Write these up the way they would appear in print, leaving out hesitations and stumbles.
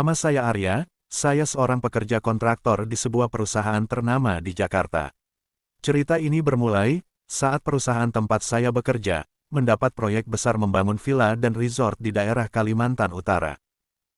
Nama saya Arya, saya seorang pekerja kontraktor di sebuah perusahaan ternama di Jakarta. Cerita ini bermulai saat perusahaan tempat saya bekerja mendapat proyek besar membangun villa dan resort di daerah Kalimantan Utara.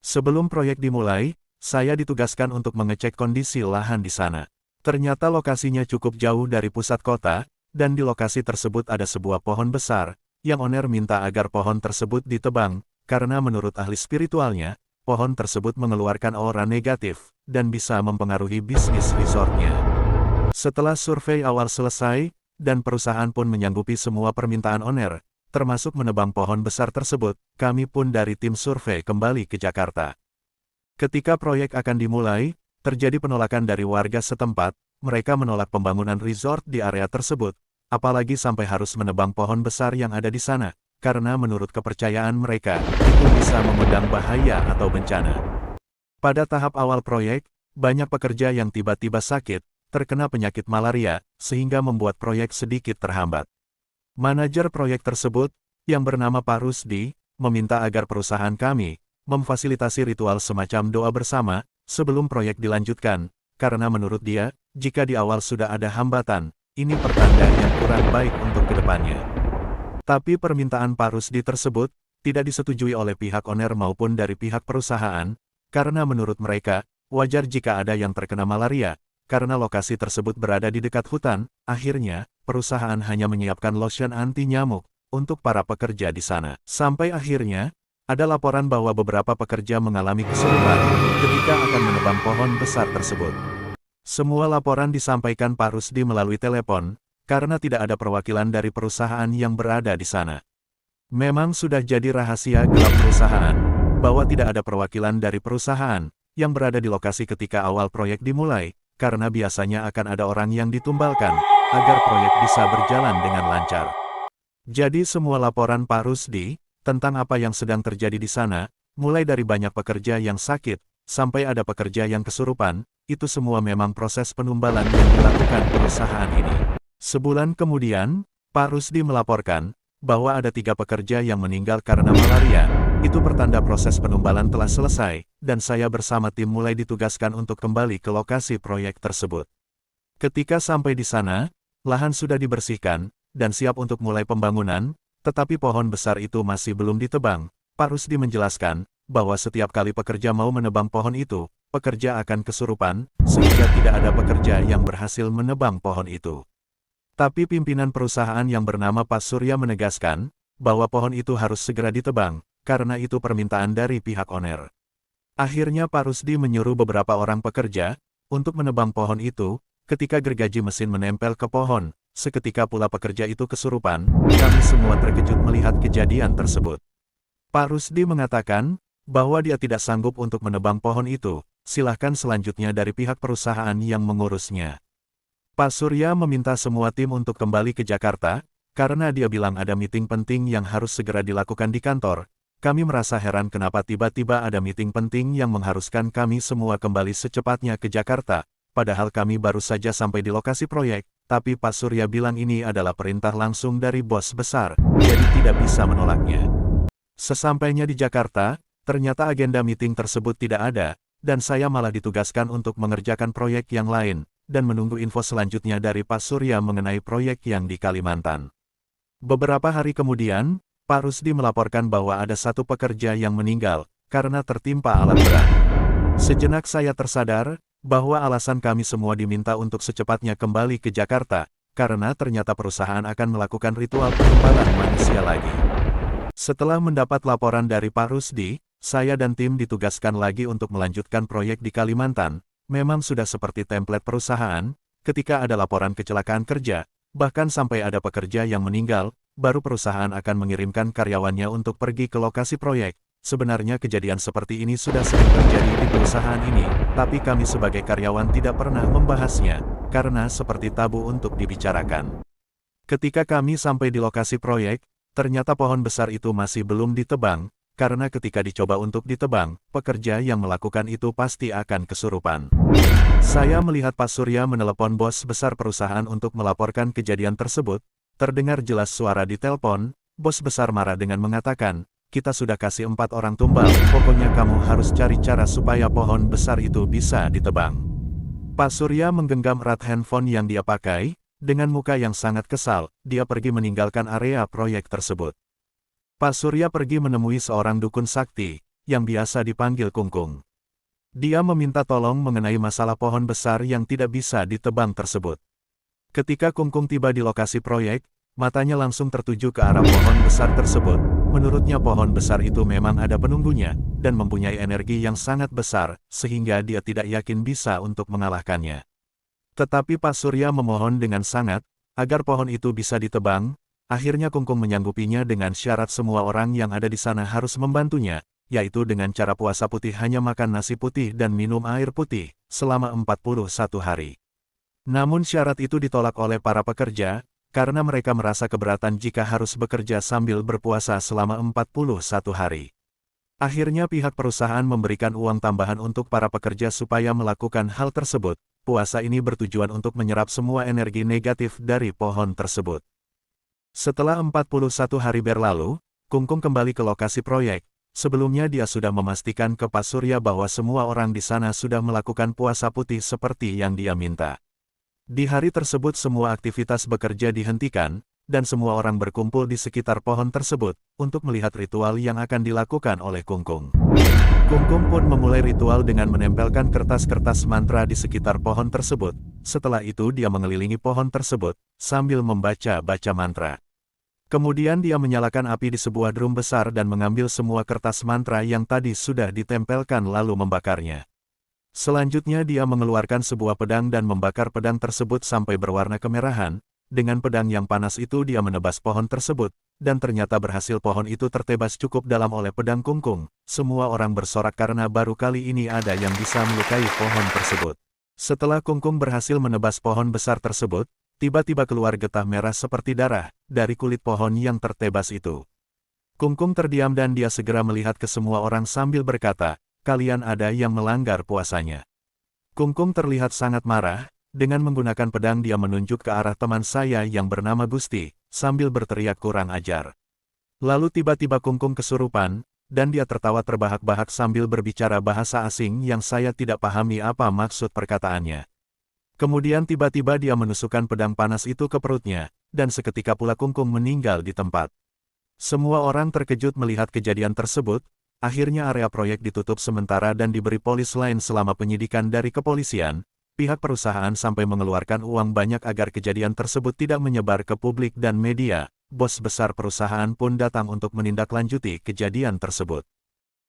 Sebelum proyek dimulai, saya ditugaskan untuk mengecek kondisi lahan di sana. Ternyata lokasinya cukup jauh dari pusat kota, dan di lokasi tersebut ada sebuah pohon besar, yang owner minta agar pohon tersebut ditebang, karena menurut ahli spiritualnya, pohon tersebut mengeluarkan aura negatif, dan bisa mempengaruhi bisnis resortnya. Setelah survei awal selesai, dan perusahaan pun menyanggupi semua permintaan owner, termasuk menebang pohon besar tersebut, kami pun dari tim survei kembali ke Jakarta. Ketika proyek akan dimulai, terjadi penolakan dari warga setempat, mereka menolak pembangunan resort di area tersebut, apalagi sampai harus menebang pohon besar yang ada di sana, karena menurut kepercayaan mereka, itu bisa mengundang bahaya atau bencana. Pada tahap awal proyek, banyak pekerja yang tiba-tiba sakit, terkena penyakit malaria, sehingga membuat proyek sedikit terhambat. Manajer proyek tersebut, yang bernama Pak Rusdi, meminta agar perusahaan kami memfasilitasi ritual semacam doa bersama sebelum proyek dilanjutkan, karena menurut dia, jika di awal sudah ada hambatan, ini pertanda yang kurang baik untuk kedepannya. Tapi permintaan Pak Rusdi tersebut tidak disetujui oleh pihak owner maupun dari pihak perusahaan, karena menurut mereka, wajar jika ada yang terkena malaria, karena lokasi tersebut berada di dekat hutan. Akhirnya, perusahaan hanya menyiapkan lotion anti nyamuk untuk para pekerja di sana. Sampai akhirnya, ada laporan bahwa beberapa pekerja mengalami kesulitan ketika akan menebang pohon besar tersebut. Semua laporan disampaikan Pak Rusdi melalui telepon, karena tidak ada perwakilan dari perusahaan yang berada di sana. Memang sudah jadi rahasia gelap perusahaan, bahwa tidak ada perwakilan dari perusahaan yang berada di lokasi ketika awal proyek dimulai, karena biasanya akan ada orang yang ditumbalkan, agar proyek bisa berjalan dengan lancar. Jadi semua laporan Pak Rusdi, tentang apa yang sedang terjadi di sana, mulai dari banyak pekerja yang sakit, sampai ada pekerja yang kesurupan, itu semua memang proses penumbalan yang dilakukan perusahaan ini. Sebulan kemudian, Pak Rusdi melaporkan, bahwa ada 3 pekerja yang meninggal karena malaria. Itu pertanda proses penumbalan telah selesai, dan saya bersama tim mulai ditugaskan untuk kembali ke lokasi proyek tersebut. Ketika sampai di sana, lahan sudah dibersihkan, dan siap untuk mulai pembangunan, tetapi pohon besar itu masih belum ditebang. Pak Rusdi menjelaskan, bahwa setiap kali pekerja mau menebang pohon itu, pekerja akan kesurupan, sehingga tidak ada pekerja yang berhasil menebang pohon itu. Tapi pimpinan perusahaan yang bernama Pak Surya menegaskan, bahwa pohon itu harus segera ditebang, karena itu permintaan dari pihak owner. Akhirnya Pak Rusdi menyuruh beberapa orang pekerja untuk menebang pohon itu. Ketika gergaji mesin menempel ke pohon, seketika pula pekerja itu kesurupan. Kami semua terkejut melihat kejadian tersebut. Pak Rusdi mengatakan bahwa dia tidak sanggup untuk menebang pohon itu. Silahkan selanjutnya dari pihak perusahaan yang mengurusnya. Pak Surya meminta semua tim untuk kembali ke Jakarta, karena dia bilang ada meeting penting yang harus segera dilakukan di kantor. Kami merasa heran kenapa tiba-tiba ada meeting penting yang mengharuskan kami semua kembali secepatnya ke Jakarta, padahal kami baru saja sampai di lokasi proyek, tapi Pak Surya bilang ini adalah perintah langsung dari bos besar, jadi tidak bisa menolaknya. Sesampainya di Jakarta, ternyata agenda meeting tersebut tidak ada, dan saya malah ditugaskan untuk mengerjakan proyek yang lain, dan menunggu info selanjutnya dari Pak Surya mengenai proyek yang di Kalimantan. Beberapa hari kemudian, Pak Rusdi melaporkan bahwa ada 1 pekerja yang meninggal, karena tertimpa alat berat. Sejenak saya tersadar, bahwa alasan kami semua diminta untuk secepatnya kembali ke Jakarta, karena ternyata perusahaan akan melakukan ritual penumbalan manusia lagi. Setelah mendapat laporan dari Pak Rusdi, saya dan tim ditugaskan lagi untuk melanjutkan proyek di Kalimantan. Memang sudah seperti template perusahaan, ketika ada laporan kecelakaan kerja, bahkan sampai ada pekerja yang meninggal, baru perusahaan akan mengirimkan karyawannya untuk pergi ke lokasi proyek. Sebenarnya kejadian seperti ini sudah sering terjadi di perusahaan ini, tapi kami sebagai karyawan tidak pernah membahasnya, karena seperti tabu untuk dibicarakan. Ketika kami sampai di lokasi proyek, ternyata pohon besar itu masih belum ditebang, karena ketika dicoba untuk ditebang, pekerja yang melakukan itu pasti akan kesurupan. Saya melihat Pak Surya menelepon bos besar perusahaan untuk melaporkan kejadian tersebut. Terdengar jelas suara di telepon, bos besar marah dengan mengatakan, kita sudah kasih 4 orang tumbal, pokoknya kamu harus cari cara supaya pohon besar itu bisa ditebang. Pak Surya menggenggam erat handphone yang dia pakai, dengan muka yang sangat kesal, dia pergi meninggalkan area proyek tersebut. Pak Surya pergi menemui seorang dukun sakti, yang biasa dipanggil Kungkung. Dia meminta tolong mengenai masalah pohon besar yang tidak bisa ditebang tersebut. Ketika Kungkung tiba di lokasi proyek, matanya langsung tertuju ke arah pohon besar tersebut. Menurutnya pohon besar itu memang ada penunggunya, dan mempunyai energi yang sangat besar, sehingga dia tidak yakin bisa untuk mengalahkannya. Tetapi Pak Surya memohon dengan sangat, agar pohon itu bisa ditebang. Akhirnya Kungkung menyanggupinya dengan syarat semua orang yang ada di sana harus membantunya, yaitu dengan cara puasa putih hanya makan nasi putih dan minum air putih, selama 41 hari. Namun syarat itu ditolak oleh para pekerja, karena mereka merasa keberatan jika harus bekerja sambil berpuasa selama 41 hari. Akhirnya pihak perusahaan memberikan uang tambahan untuk para pekerja supaya melakukan hal tersebut. Puasa ini bertujuan untuk menyerap semua energi negatif dari pohon tersebut. Setelah 41 hari berlalu, Kungkung kembali ke lokasi proyek. Sebelumnya dia sudah memastikan ke Pak Surya bahwa semua orang di sana sudah melakukan puasa putih seperti yang dia minta. Di hari tersebut semua aktivitas bekerja dihentikan, dan semua orang berkumpul di sekitar pohon tersebut, untuk melihat ritual yang akan dilakukan oleh Kungkung. Kungkung pun memulai ritual dengan menempelkan kertas-kertas mantra di sekitar pohon tersebut. Setelah itu dia mengelilingi pohon tersebut, sambil membaca-baca mantra. Kemudian dia menyalakan api di sebuah drum besar dan mengambil semua kertas mantra yang tadi sudah ditempelkan lalu membakarnya. Selanjutnya dia mengeluarkan sebuah pedang dan membakar pedang tersebut sampai berwarna kemerahan. Dengan pedang yang panas itu dia menebas pohon tersebut, dan ternyata berhasil pohon itu tertebas cukup dalam oleh pedang Kungkung. Semua orang bersorak karena baru kali ini ada yang bisa melukai pohon tersebut. Setelah Kungkung berhasil menebas pohon besar tersebut, tiba-tiba keluar getah merah seperti darah dari kulit pohon yang tertebas itu. Kungkung terdiam dan dia segera melihat ke semua orang sambil berkata, "Kalian ada yang melanggar puasanya." Kungkung terlihat sangat marah, dengan menggunakan pedang dia menunjuk ke arah teman saya yang bernama Gusti, sambil berteriak kurang ajar. Lalu tiba-tiba Kungkung kesurupan, dan dia tertawa terbahak-bahak sambil berbicara bahasa asing yang saya tidak pahami apa maksud perkataannya. Kemudian tiba-tiba dia menusukkan pedang panas itu ke perutnya, dan seketika pula Kungkung meninggal di tempat. Semua orang terkejut melihat kejadian tersebut. Akhirnya area proyek ditutup sementara dan diberi polis lain selama penyidikan dari kepolisian. Pihak perusahaan sampai mengeluarkan uang banyak agar kejadian tersebut tidak menyebar ke publik dan media. Bos besar perusahaan pun datang untuk menindaklanjuti kejadian tersebut.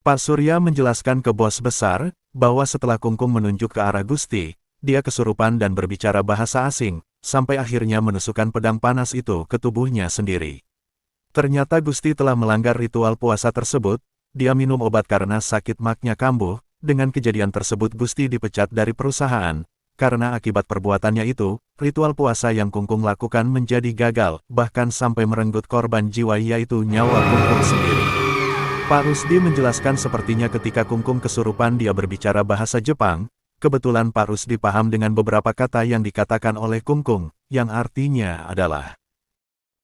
Pak Surya menjelaskan ke bos besar, bahwa setelah Kungkung menunjuk ke arah Gusti, dia kesurupan dan berbicara bahasa asing, sampai akhirnya menusukkan pedang panas itu ke tubuhnya sendiri. Ternyata Gusti telah melanggar ritual puasa tersebut, dia minum obat karena sakit maknya kambuh. Dengan kejadian tersebut Gusti dipecat dari perusahaan. Karena akibat perbuatannya itu, ritual puasa yang Kungkung lakukan menjadi gagal, bahkan sampai merenggut korban jiwa yaitu nyawa Kungkung sendiri. Pak Rusdi menjelaskan sepertinya ketika Kungkung kesurupan dia berbicara bahasa Jepang. Kebetulan Pak Rusdi paham dengan beberapa kata yang dikatakan oleh Kungkung, yang artinya adalah,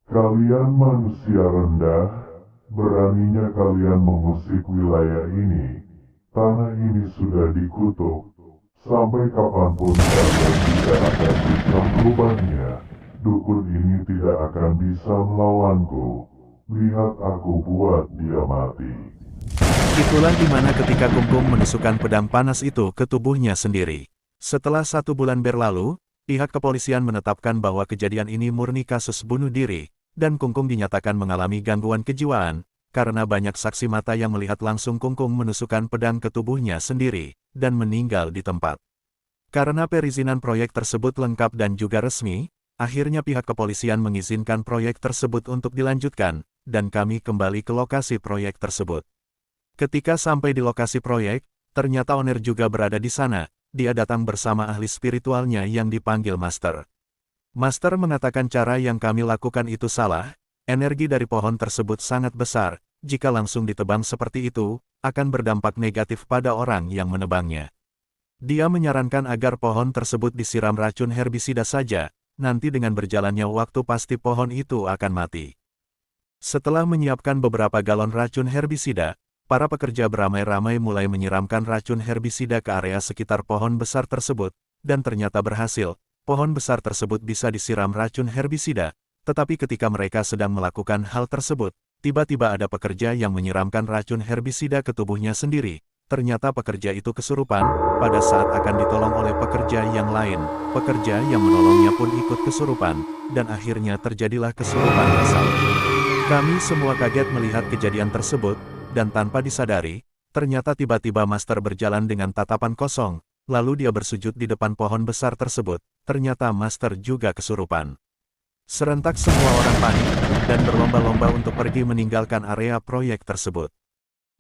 "Kalian manusia rendah, beraninya kalian mengusik wilayah ini. Tanah ini sudah dikutuk. Sampai kapanpun kalian tidak akan bisa merubahnya. Dukun ini tidak akan bisa melawanku. Lihat aku buat dia mati." Itulah dimana ketika Kungkung menusukkan pedang panas itu ke tubuhnya sendiri. Setelah 1 bulan berlalu, pihak kepolisian menetapkan bahwa kejadian ini murni kasus bunuh diri, dan Kungkung dinyatakan mengalami gangguan kejiwaan, karena banyak saksi mata yang melihat langsung Kungkung menusukkan pedang ke tubuhnya sendiri, dan meninggal di tempat. Karena perizinan proyek tersebut lengkap dan juga resmi, akhirnya pihak kepolisian mengizinkan proyek tersebut untuk dilanjutkan, dan kami kembali ke lokasi proyek tersebut. Ketika sampai di lokasi proyek, ternyata owner juga berada di sana. Dia datang bersama ahli spiritualnya yang dipanggil Master. Master mengatakan cara yang kami lakukan itu salah. Energi dari pohon tersebut sangat besar. Jika langsung ditebang seperti itu, akan berdampak negatif pada orang yang menebangnya. Dia menyarankan agar pohon tersebut disiram racun herbisida saja. Nanti dengan berjalannya waktu pasti pohon itu akan mati. Setelah menyiapkan beberapa galon racun herbisida, para pekerja beramai-ramai mulai menyiramkan racun herbisida ke area sekitar pohon besar tersebut, dan ternyata berhasil. Pohon besar tersebut bisa disiram racun herbisida, tetapi ketika mereka sedang melakukan hal tersebut, tiba-tiba ada pekerja yang menyiramkan racun herbisida ke tubuhnya sendiri. Ternyata pekerja itu kesurupan. Pada saat akan ditolong oleh pekerja yang lain, pekerja yang menolongnya pun ikut kesurupan, dan akhirnya terjadilah kesurupan masal. Kami semua kaget melihat kejadian tersebut, dan tanpa disadari, ternyata tiba-tiba Master berjalan dengan tatapan kosong, lalu dia bersujud di depan pohon besar tersebut. Ternyata Master juga kesurupan. Serentak semua orang panik, dan berlomba-lomba untuk pergi meninggalkan area proyek tersebut.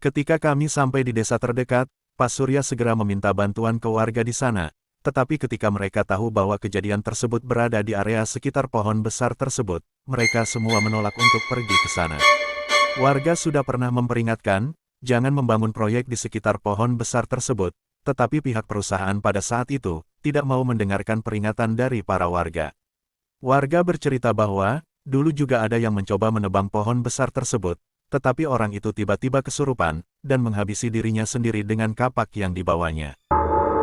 Ketika kami sampai di desa terdekat, Pak Surya segera meminta bantuan ke warga di sana, tetapi ketika mereka tahu bahwa kejadian tersebut berada di area sekitar pohon besar tersebut, mereka semua menolak untuk pergi ke sana. Warga sudah pernah memperingatkan, jangan membangun proyek di sekitar pohon besar tersebut, tetapi pihak perusahaan pada saat itu tidak mau mendengarkan peringatan dari para warga. Warga bercerita bahwa, dulu juga ada yang mencoba menebang pohon besar tersebut, tetapi orang itu tiba-tiba kesurupan, dan menghabisi dirinya sendiri dengan kapak yang dibawanya.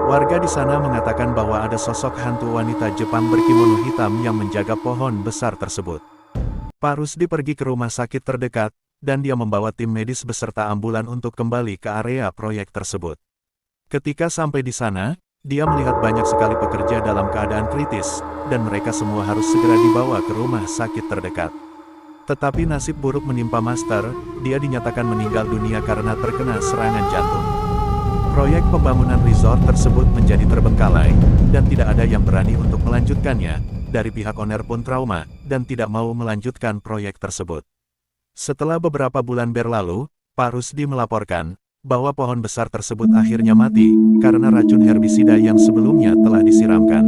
Warga di sana mengatakan bahwa ada sosok hantu wanita Jepang berkimono hitam yang menjaga pohon besar tersebut. Pak Rusdi pergi ke rumah sakit terdekat, dan dia membawa tim medis beserta ambulan untuk kembali ke area proyek tersebut. Ketika sampai di sana, dia melihat banyak sekali pekerja dalam keadaan kritis, dan mereka semua harus segera dibawa ke rumah sakit terdekat. Tetapi nasib buruk menimpa Master, dia dinyatakan meninggal dunia karena terkena serangan jantung. Proyek pembangunan resort tersebut menjadi terbengkalai, dan tidak ada yang berani untuk melanjutkannya. Dari pihak owner pun trauma, dan tidak mau melanjutkan proyek tersebut. Setelah beberapa bulan berlalu, Pak Rusdi melaporkan bahwa pohon besar tersebut akhirnya mati, karena racun herbisida yang sebelumnya telah disiramkan.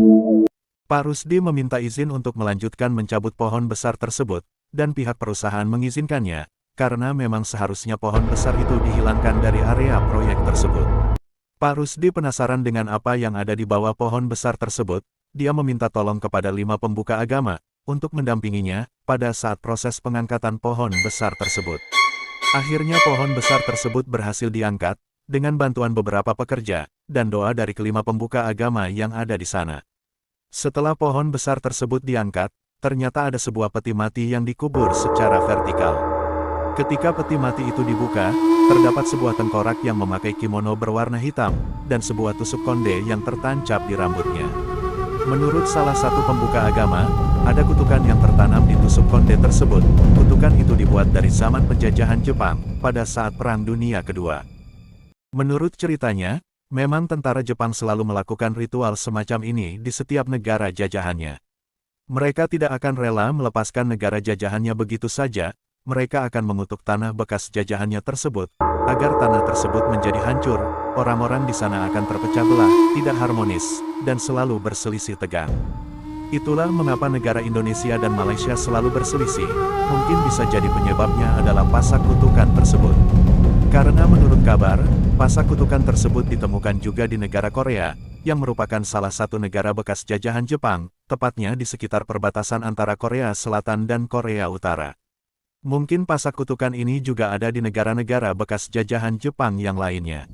Pak Rusdi meminta izin untuk melanjutkan mencabut pohon besar tersebut, dan pihak perusahaan mengizinkannya, karena memang seharusnya pohon besar itu dihilangkan dari area proyek tersebut. Pak Rusdi penasaran dengan apa yang ada di bawah pohon besar tersebut. Dia meminta tolong kepada 5 pembuka agama, untuk mendampinginya, pada saat proses pengangkatan pohon besar tersebut. Akhirnya pohon besar tersebut berhasil diangkat, dengan bantuan beberapa pekerja, dan doa dari kelima pembuka agama yang ada di sana. Setelah pohon besar tersebut diangkat, ternyata ada sebuah peti mati yang dikubur secara vertikal. Ketika peti mati itu dibuka, terdapat sebuah tengkorak yang memakai kimono berwarna hitam, dan sebuah tusuk konde yang tertancap di rambutnya. Menurut salah satu pembuka agama, ada kutukan yang tertanam di tusuk konde tersebut. Kutukan itu dibuat dari zaman penjajahan Jepang, pada saat Perang Dunia Kedua. Menurut ceritanya, memang tentara Jepang selalu melakukan ritual semacam ini di setiap negara jajahannya. Mereka tidak akan rela melepaskan negara jajahannya begitu saja. Mereka akan mengutuk tanah bekas jajahannya tersebut, agar tanah tersebut menjadi hancur. Orang-orang di sana akan terpecah belah, tidak harmonis, dan selalu berselisih tegang. Itulah mengapa negara Indonesia dan Malaysia selalu berselisih. Mungkin bisa jadi penyebabnya adalah pasak kutukan tersebut. Karena menurut kabar, pasak kutukan tersebut ditemukan juga di negara Korea, yang merupakan salah satu negara bekas jajahan Jepang, tepatnya di sekitar perbatasan antara Korea Selatan dan Korea Utara. Mungkin pasak kutukan ini juga ada di negara-negara bekas jajahan Jepang yang lainnya.